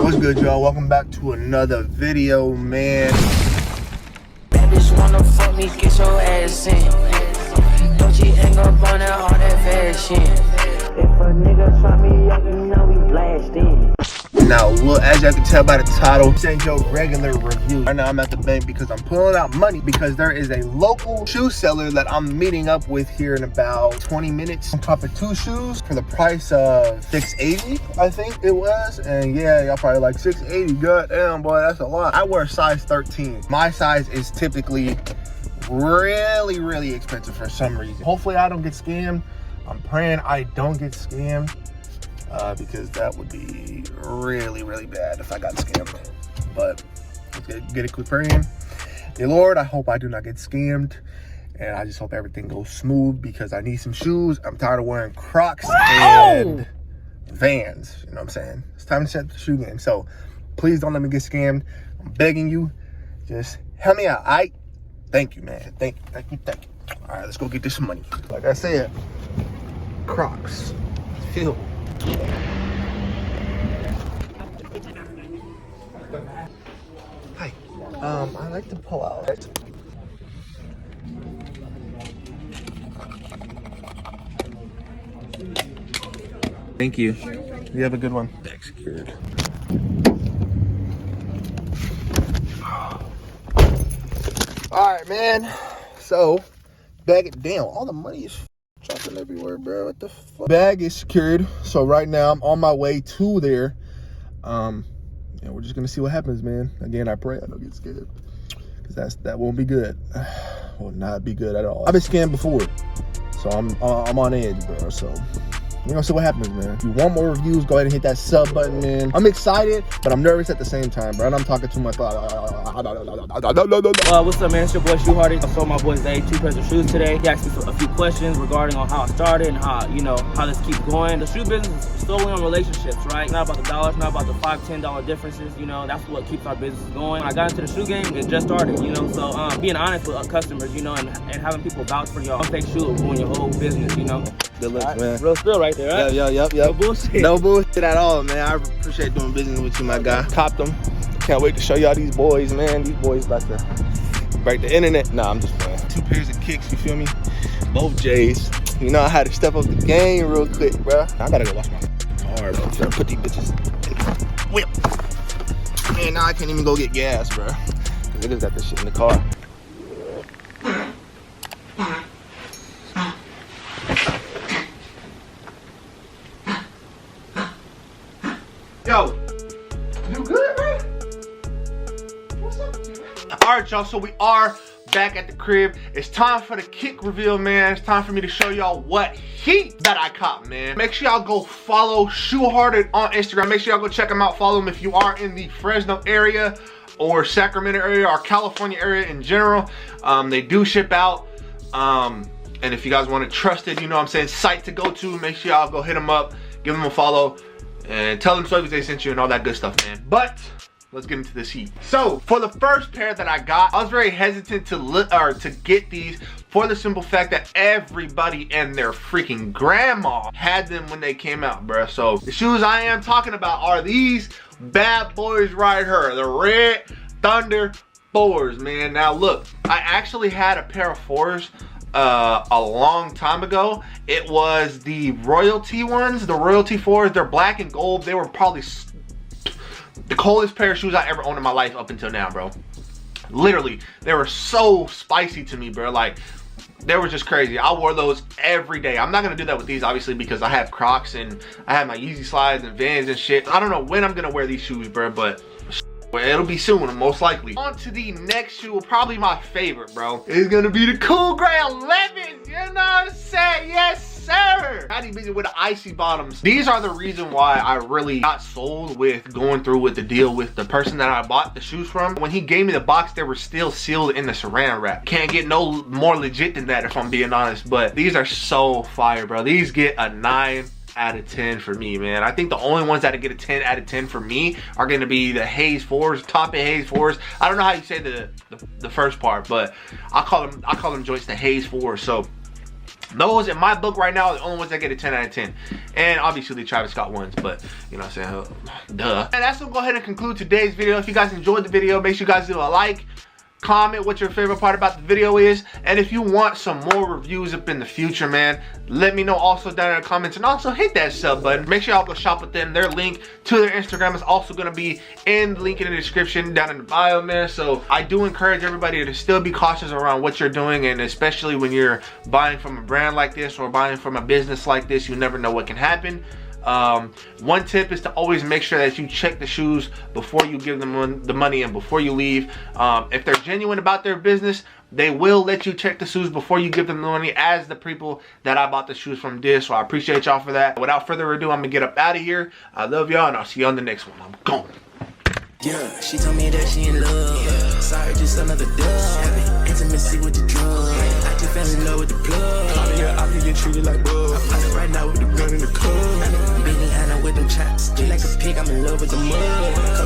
What's good, y'all? Welcome back to another video, man. Bitch wanna fuck me, get your ass in. Don't you hang up on that all that fashion. If a nigga try me up, you know we blast in. Now, look, as y'all can tell by the title, this ain't your regular review. Right now, I'm at the bank because I'm pulling out money because there is a local shoe seller that I'm meeting up with here in about 20 minutes. I'm popping 2 shoes for the price of $680, I think it was. And yeah, y'all probably like $680. Goddamn, boy, that's a lot. I wear size 13. My size is typically really expensive for some reason. Hopefully, I don't get scammed. I'm praying I don't get scammed. Because that would be really bad if I got scammed. But let's get a quick praying. Dear Lord, I hope I do not get scammed, and I just hope everything goes smooth because I need some shoes. I'm tired of wearing Crocs and Vans. You know what I'm saying? It's time to set the shoe game. So please don't let me get scammed. I'm begging you, just help me out. Thank you, man. Thank you. All right, let's go get this some money. Like I said, Crocs. Feel. Hi. I like to pull out. Thank you. You have a good one. Secured. All right, man. So, bag it down. All the money is dropping everywhere, bro. What the fuck? Bag is secured. So right now I'm on my way to there. And we're just gonna see what happens, man. Again, I pray I don't get scared, because that won't be good. Will not be good at all. I've been scammed before, so I'm on edge, bro. So we're gonna see what happens, man. If you want more reviews, go ahead and hit that sub button, man. I'm excited, but I'm nervous at the same time, bro. And I'm talking too much. What's up, man? It's your boy SHOEHEARTED. I sold my boy Zayy 2 pairs of shoes today. He asked me a few questions regarding on how I started and how this keeps going. The shoe business is solely on relationships, right? Not about the dollars, not about the $5, $10 differences. That's what keeps our business going. When I got into the shoe game, it just started. So being honest with our customers, and having people vouch for y'all. One fake shoe will ruin your whole business. Good looks, man. Real spill right there, right? Yep. No bullshit. No bullshit at all, man. I appreciate doing business with you, my guy. Copped them. Can't wait to show y'all these boys, man. These boys about to break the internet. Nah, I'm just playing. 2 pairs of kicks, you feel me? Both J's. I had to step up the game real quick, bro. I gotta go wash my car, bro. Trying to put these bitches in the whip. Man, now I can't even go get gas, bro. Niggas got this shit in the car. Yo, you good, man? What's up with you, man? All right, y'all, so we are back at the crib. It's time for the kick reveal, man. It's time for me to show y'all what heat that I caught, man. Make sure y'all go follow SHOEHEARTED on Instagram. Make sure y'all go check him out. Follow him if you are in the Fresno area or Sacramento area or California area in general. They do ship out. And if you guys want a trusted, site to go to, make sure y'all go hit him up, give him a follow, and tell them SwavyZayy sent you and all that good stuff, man. But let's get into this heat. So for the first pair that I got, I was very hesitant to get these for the simple fact that everybody and their freaking grandma had them when they came out, bruh. So the shoes I am talking about are these bad boys right here, the Red Thunder 4s, man. Now look, I actually had a pair of 4s a long time ago. It was the royalty ones, the royalty 4s. They're black and gold. They were probably the coldest pair of shoes I ever owned in my life up until now, bro. Literally, they were so spicy to me, bro. Like, they were just crazy. I wore those every day. I'm not gonna do that with these, obviously, because I have Crocs and I have my Yeezy slides and Vans and shit. I don't know when I'm gonna wear these shoes, bro, but it'll be soon, most likely. On to the next shoe, probably my favorite, bro. It's gonna be the Cool Gray 11s. You know what I'm saying? Yes, sir. I need busy with the icy bottoms. These are the reason why I really got sold with going through with the deal with the person that I bought the shoes from. When he gave me the box, they were still sealed in the saran wrap. Can't get no more legit than that, if I'm being honest. But these are so fire, bro. These get a 9 out of 10 for me, man. I think the only ones that get a 10 out of 10 for me are going to be the Haze 4s, Top It Haze 4s. I don't know how you say the first part, but I call them joints the Haze 4s. So Those in my book right now are the only ones that get a 10 out of 10. And obviously the Travis Scott ones, but you know what I'm saying? Duh. And that's gonna go ahead and conclude today's video. If you guys enjoyed the video, make sure you guys do a like, comment what your favorite part about the video is, and if you want some more reviews up in the future, man, let me know also down in the comments, and also hit that sub button. Make sure y'all go shop with them. Their link to their Instagram is also going to be in the link in the description down in the bio, man. So I do encourage everybody to still be cautious around what you're doing, and especially when you're buying from a brand like this or buying from a business like this, you never know what can happen. One tip is to always make sure that you check the shoes before you give them the money and before you leave. If they're genuine about their business, they will let you check the shoes before you give them the money, as the people that I bought the shoes from did. So I appreciate y'all for that. Without further ado, I'm gonna get up out of here. I love y'all, and I'll see you on the next one. I'm gone. Yeah, she told me that she in love. Yeah. Sorry, just another dub. Intimacy with the drug. I just fell in love with the plug. I can get treated like bug. I'm out right now with the gun in the club. Benny Hanna with them chops. Just like a pig, I'm in love with the mud.